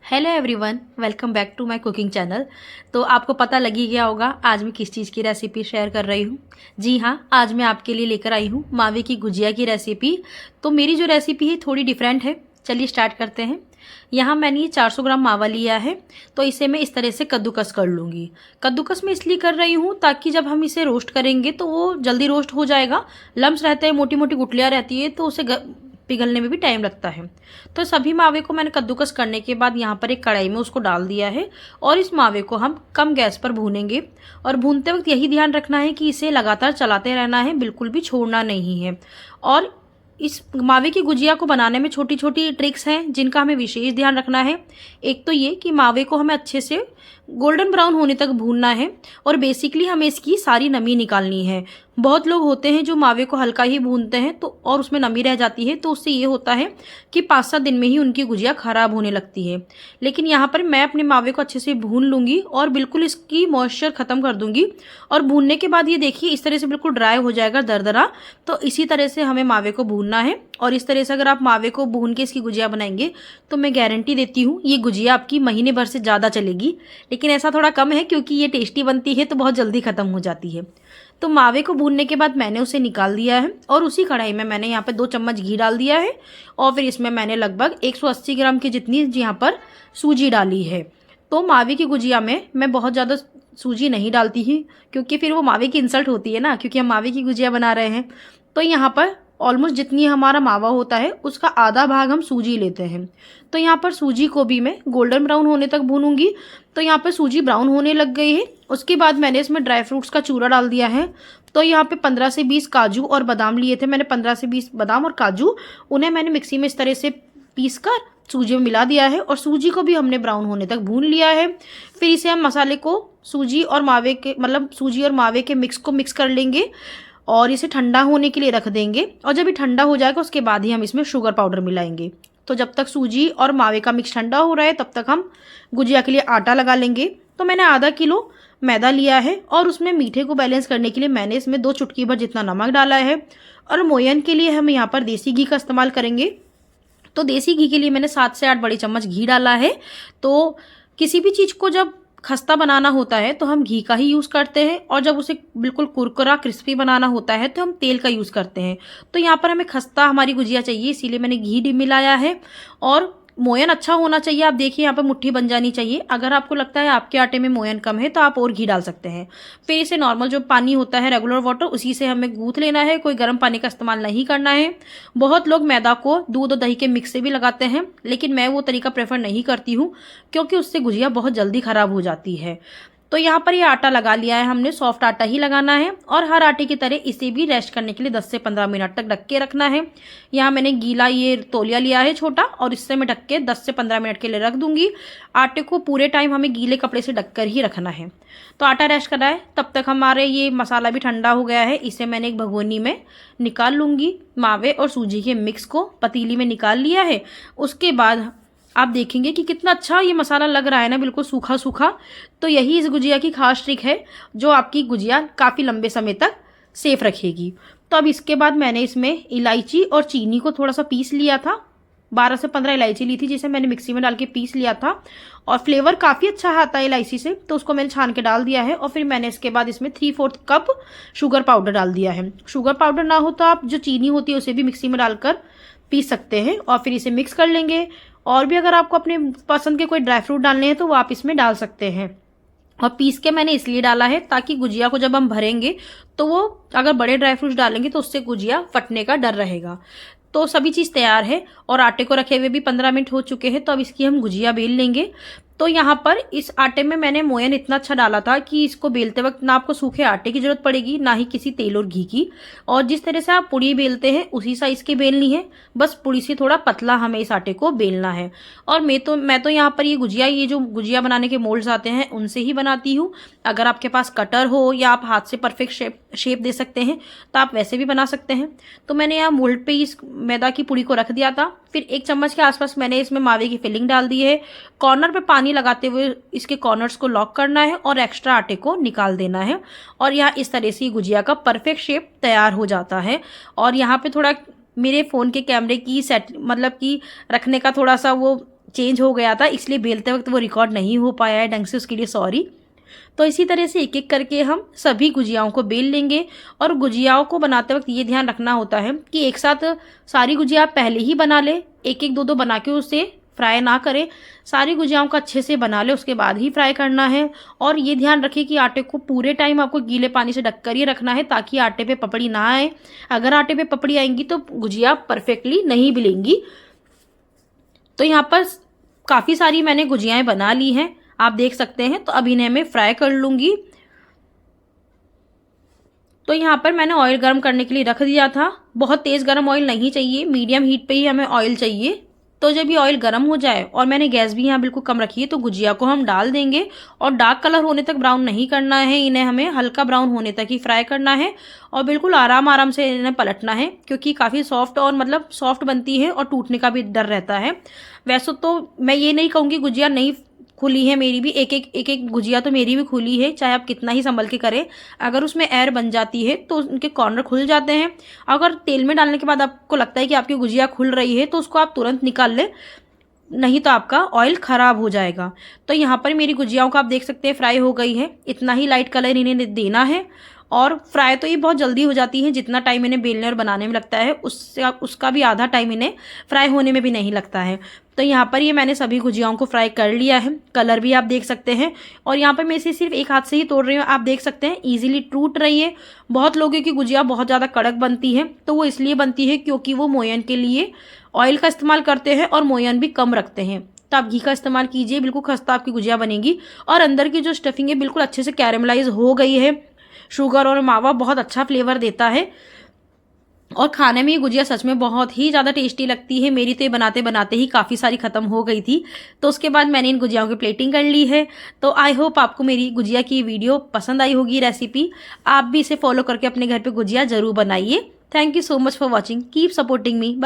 Hello everyone, welcome back to my cooking channel. तो आपको पता लग ही गया होगा आज मैं किस चीज़ की रेसिपी शेयर कर रही हूँ। जी हाँ, आज मैं आपके लिए लेकर आई हूँ मावे की गुजिया की रेसिपी। तो मेरी जो रेसिपी है थोड़ी डिफरेंट है। चलिए स्टार्ट करते हैं। यहाँ मैंने ये 400 ग्राम मावा लिया है। तो इसे मैं इस तरह से कद्दूकस कर लूँगी। कद्दूकस मैं इसलिए कर रही हूँ ताकि जब हम इसे रोस्ट करेंगे तो वो जल्दी रोस्ट हो जाएगा। लम्स रहते हैं, मोटी मोटी गुठलियाँ रहती है, तो उसे पिघलने में भी टाइम लगता है। तो सभी मावे को मैंने कद्दूकस करने के बाद यहाँ पर एक कढ़ाई में उसको डाल दिया है और इस मावे को हम कम गैस पर भूनेंगे। और भूनते वक्त यही ध्यान रखना है कि इसे लगातार चलाते रहना है, बिल्कुल भी छोड़ना नहीं है। और इस मावे की गुजिया को बनाने में छोटी छोटी ट्रिक्स हैं जिनका हमें विशेष ध्यान रखना है। एक तो ये कि मावे को हमें अच्छे से गोल्डन ब्राउन होने तक भूनना है और बेसिकली हमें इसकी सारी नमी निकालनी है। बहुत लोग होते हैं जो मावे को हल्का ही भूनते हैं तो और उसमें नमी रह जाती है, तो उससे ये होता है कि 5-7 दिन में ही उनकी गुजिया खराब होने लगती है। लेकिन यहाँ पर मैं अपने मावे को अच्छे से भून लूँगी और बिल्कुल इसकी मॉइस्चर ख़त्म कर दूँगी। और भूनने के बाद ये देखिए इस तरह से बिल्कुल ड्राई हो जाएगा, दरदरा। तो इसी तरह से हमें मावे को भूनना है। और इस तरह से अगर आप मावे को भून के इसकी गुजिया बनाएंगे तो मैं गारंटी देती हूँ ये गुजिया आपकी महीने भर से ज़्यादा चलेगी। लेकिन ऐसा थोड़ा कम है क्योंकि ये टेस्टी बनती है तो बहुत जल्दी ख़त्म हो जाती है। तो मावे को भूनने के बाद मैंने उसे निकाल दिया है और उसी कढ़ाई में मैंने यहाँ पे 2 चम्मच घी डाल दिया है। और फिर इसमें मैंने लगभग 180 ग्राम की जितनी यहाँ पर सूजी डाली है। तो मावे की गुजिया में मैं बहुत ज़्यादा सूजी नहीं डालती ही क्योंकि फिर वो मावे की इंसल्ट होती है ना, क्योंकि हम मावे की गुजिया बना रहे हैं। तो यहाँ पर ऑलमोस्ट जितनी हमारा मावा होता है उसका आधा भाग हम सूजी लेते हैं। तो यहाँ पर सूजी को भी मैं गोल्डन ब्राउन होने तक भूनूंगी। तो यहाँ पर सूजी ब्राउन होने लग गई है। उसके बाद मैंने इसमें ड्राई फ्रूट्स का चूरा डाल दिया है। तो यहाँ पे 15 से 20 काजू और बादाम लिए थे मैंने। 15 से 20 बादाम और काजू, उन्हें मैंने मिक्सी में इस तरह से पीस कर सूजी में मिला दिया है और सूजी को भी हमने ब्राउन होने तक भून लिया है। फिर इसे हम मसाले को सूजी और मावे के मिक्स कर लेंगे और इसे ठंडा होने के लिए रख देंगे। और जब ये ठंडा हो जाएगा उसके बाद ही हम इसमें शुगर पाउडर मिलाएंगे। तो जब तक सूजी और मावे का मिक्स ठंडा हो रहा है तब तक हम गुजिया के लिए आटा लगा लेंगे। तो मैंने आधा किलो मैदा लिया है और उसमें मीठे को बैलेंस करने के लिए मैंने इसमें 2 चुटकी भर जितना नमक डाला है। और मोयन के लिए हम यहाँ पर देसी घी का इस्तेमाल करेंगे। तो देसी घी के लिए मैंने 7 से 8 बड़े चम्मच घी डाला है। तो किसी भी चीज़ को जब खस्ता बनाना होता है तो हम घी का ही यूज़ करते हैं और जब उसे बिल्कुल कुरकुरा क्रिस्पी बनाना होता है तो हम तेल का यूज़ करते हैं। तो यहाँ पर हमें खस्ता हमारी गुजिया चाहिए, इसीलिए मैंने घी मिलाया है। और मोयन अच्छा होना चाहिए। आप देखिए यहाँ पर मुट्ठी बन जानी चाहिए। अगर आपको लगता है आपके आटे में मोयन कम है तो आप और घी डाल सकते हैं। फिर इसे नॉर्मल जो पानी होता है, रेगुलर वाटर, उसी से हमें गूँथ लेना है। कोई गर्म पानी का इस्तेमाल नहीं करना है। बहुत लोग मैदा को दूध और दही के मिक्स से भी लगाते हैं, लेकिन मैं वो तरीका प्रेफर नहीं करती हूँ क्योंकि उससे गुजिया बहुत जल्दी ख़राब हो जाती है। तो यहाँ पर ये आटा लगा लिया है हमने, सॉफ्ट आटा ही लगाना है। और हर आटे की तरह इसे भी रेस्ट करने के लिए 10 से 15 मिनट तक ढक के रखना है। यहाँ मैंने गीला ये तौलिया लिया है छोटा और इससे मैं ढक के 10 से 15 मिनट के लिए रख दूंगी। आटे को पूरे टाइम हमें गीले कपड़े से ढक कर ही रखना है। तो आटा रेस्ट कर रहा है, तब तक हमारे ये मसाला भी ठंडा हो गया है। इसे मैंने एक भगोनी में निकाल लूँगी। मावे और सूजी के मिक्स को पतीली में निकाल लिया है। उसके बाद आप देखेंगे कि कितना अच्छा ये मसाला लग रहा है ना, बिल्कुल सूखा सूखा। तो यही इस गुजिया की खास ट्रिक है जो आपकी गुजिया काफ़ी लंबे समय तक सेफ रखेगी। तो अब इसके बाद मैंने इसमें इलायची और चीनी को थोड़ा सा पीस लिया था। 12 से 15 इलायची ली थी जिसे मैंने मिक्सी में डाल के पीस लिया था। और फ्लेवर काफ़ी अच्छा आता है इलायची से, तो उसको मैंने छान के डाल दिया है। और फिर मैंने इसके बाद इसमें 3/4 कप शुगर पाउडर डाल दिया है। शुगर पाउडर ना हो तो आप जो चीनी होती है उसे भी मिक्सी में डालकर पीस सकते हैं। और फिर इसे मिक्स कर लेंगे। और भी अगर आपको अपने पसंद के कोई ड्राई फ्रूट डालने हैं तो वो आप इसमें डाल सकते हैं। और पीस के मैंने इसलिए डाला है ताकि गुजिया को जब हम भरेंगे तो वो अगर बड़े ड्राई फ्रूट्स डालेंगे तो उससे गुजिया फटने का डर रहेगा। तो सभी चीज़ तैयार है और आटे को रखे हुए भी 15 मिनट हो चुके हैं। तो अब इसकी हम गुजिया बेल लेंगे। तो यहाँ पर इस आटे में मैंने मोयन इतना अच्छा डाला था कि इसको बेलते वक्त ना आपको सूखे आटे की जरूरत पड़ेगी ना ही किसी तेल और घी की। और जिस तरह से आप पुड़ी बेलते हैं उसी साइज की बेलनी है, बस पुड़ी से थोड़ा पतला हमें इस आटे को बेलना है। और मैं तो यहाँ पर ये जो गुजिया बनाने के मोल्ड्स आते हैं उनसे ही बनाती हूँ। अगर आपके पास कटर हो या आप हाथ से परफेक्ट शेप दे सकते हैं तो आप वैसे भी बना सकते हैं। तो मैंने यहाँ मोल्ड पे इस मैदा की पुड़ी को रख दिया था। फिर 1 चम्मच के आसपास मैंने इसमें मावे की फिलिंग डाल दी है। कॉर्नर पे पानी लगाते हुए इसके कॉर्नर्स को लॉक करना है और एक्स्ट्रा आटे को निकाल देना है। और यहाँ इस तरह से गुजिया का परफेक्ट शेप तैयार हो जाता है। और यहाँ पे थोड़ा मेरे फ़ोन के कैमरे की रखने का थोड़ा सा वो चेंज हो गया था, इसलिए बेलते वक्त वो रिकॉर्ड नहीं हो पाया है ढंग से, उसके लिए सॉरी। तो इसी तरह से एक एक करके हम सभी गुजियाओं को बेल लेंगे। और गुजियाओं को बनाते वक्त ये ध्यान रखना होता है कि एक साथ सारी गुजिया आप पहले ही बना ले, एक एक दो दो बना के उसे फ्राई ना करें। सारी गुजियाओं को अच्छे से बना ले, उसके बाद ही फ्राई करना है। और ये ध्यान रखिए कि आटे को पूरे टाइम आपको गीले पानी से ढककर ही रखना है, ताकि आटे पे पपड़ी ना आए। अगर आटे पे पपड़ी आएंगी तो गुजिया परफेक्टली नहीं बिलेंगी। तो यहाँ पर काफ़ी सारी मैंने गुजियाएँ बना ली हैं, आप देख सकते हैं। तो अब इन्हें मैं फ्राई कर लूँगी। तो यहाँ पर मैंने ऑयल गर्म करने के लिए रख दिया था। बहुत तेज़ गर्म ऑयल नहीं चाहिए, मीडियम हीट पे ही हमें ऑयल चाहिए। तो जब ये ऑयल गर्म हो जाए, और मैंने गैस भी यहाँ बिल्कुल कम रखी है, तो गुजिया को हम डाल देंगे। और डार्क कलर होने तक ब्राउन नहीं करना है, इन्हें हमें हल्का ब्राउन होने तक ही फ्राई करना है। और बिल्कुल आराम आराम से इन्हें पलटना है, क्योंकि काफ़ी सॉफ्ट और मतलब सॉफ्ट बनती है और टूटने का भी डर रहता है। वैसे तो मैं ये नहीं कहूँगी गुजिया नहीं खुली है, मेरी भी एक एक गुजिया तो मेरी भी खुली है, चाहे आप कितना ही संभल के करें। अगर उसमें एयर बन जाती है तो उनके कॉर्नर खुल जाते हैं। अगर तेल में डालने के बाद आपको लगता है कि आपकी गुजिया खुल रही है, तो उसको आप तुरंत निकाल लें, नहीं तो आपका ऑयल ख़राब हो जाएगा। तो यहाँ पर मेरी गुजियाओं को आप देख सकते हैं फ्राई हो गई है। इतना ही लाइट कलर इन्हें देना है। और फ्राई तो ये बहुत जल्दी हो जाती है, जितना टाइम इन्हें बेलने और बनाने में लगता है उसका भी आधा टाइम इन्हें फ्राई होने में भी नहीं लगता है। तो यहाँ पर ये मैंने सभी गुजियाओं को फ्राई कर लिया है। कलर भी आप देख सकते हैं। और यहाँ पर मैं इसे सिर्फ एक हाथ से ही तोड़ रही हूँ, आप देख सकते हैं ईजिली टूट रही है। बहुत लोगों की गुजिया बहुत ज़्यादा कड़क बनती है, तो वो इसलिए बनती है क्योंकि वो मोयन के लिए ऑयल का इस्तेमाल करते हैं और मोयन भी कम रखते हैं। तो आप घी का इस्तेमाल कीजिए, बिल्कुल खस्ता आपकी गुजिया बनेगी। और अंदर की जो स्टफिंग है बिल्कुल अच्छे से कैरेमलाइज हो गई है। शुगर और मावा बहुत अच्छा फ्लेवर देता है, और खाने में ये गुजिया सच में बहुत ही ज़्यादा टेस्टी लगती है। मेरी तो ये बनाते बनाते ही काफ़ी सारी ख़त्म हो गई थी। तो उसके बाद मैंने इन गुजियाओं की प्लेटिंग कर ली है। तो आई होप आपको मेरी गुजिया की वीडियो पसंद आई होगी, रेसिपी। आप भी इसे फॉलो करके अपने घर पे गुजिया ज़रूर बनाइए। Thank you so much for watching, keep supporting me. Bye.